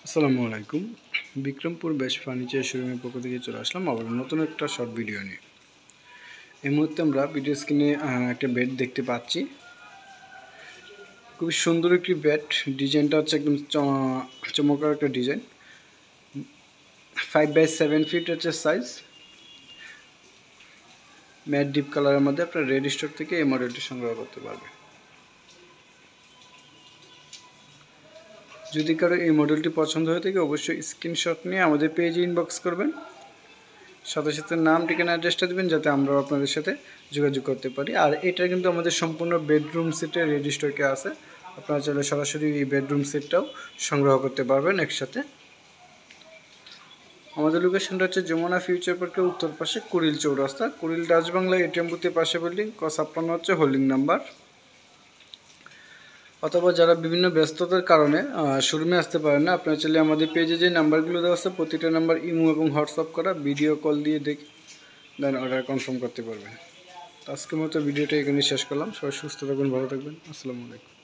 আসসালামু আলাইকুম। Bikrampur best furniture শোরুমের পক্ষ থেকে চলে আসলাম আবার নতুন একটা শর্ট ভিডিও নিয়ে। এই মুহূর্তে আমরা ভিডিও স্ক্রিনে একটা বেড দেখতে পাচ্ছি। খুবই সুন্দর একটি বেড, ডিজাইনটা হচ্ছে একদম চমৎকার একটা ডিজাইন। 5x7 ফিট হচ্ছে সাইজ। ম্যাট ডিপ কালারের মধ্যে আপনার রেড স্টোর থেকে এই মডেলটি সংগ্রহ করতে পারবেন। যদি কারো এই মডেলটি পছন্দ হয়ে থাকে অবশ্যই স্ক্রিনশট নিয়ে আমাদের পেজে ইনবক্স করবেন, সাথে সাথে নাম, ঠিকানা, অ্যাড্রেসটা দেবেন যাতে আমরা আপনাদের সাথে যোগাযোগ করতে পারি। আর এটা কিন্তু আমাদের সম্পূর্ণ বেডরুম সেটে রেডি স্টকে আছে, আপনারা চাইলে সরাসরি এই বেডরুম সেটটাও সংগ্রহ করতে পারবেন একসাথে। আমাদের লোকেশনটা হচ্ছে যমুনা ফিউচার পার্কের উত্তর পাশে কুড়িল চৌরাস্তা, কুড়িল ডাচ বাংলা এটিএম বুথের পাশে বিল্ডিং, ক56 হচ্ছে হোল্ডিং নাম্বার। অথবা যারা বিভিন্ন ব্যস্ততার কারণে শোরুমে আসতে পারেন না, আপনারা চাইলে আমাদের পেজে যে নাম্বারগুলো দেওয়া আছে প্রতিটা নাম্বার ইমো এবং হোয়াটসঅ্যাপ করা, ভিডিও কল দিয়ে দেখে দেন অর্ডার কনফার্ম করতে পারবেন। আজকের মতো ভিডিওটা এখানে শেষ করলাম। সবাই সুস্থ থাকবেন, ভালো থাকবেন। আসসালামু আলাইকুম।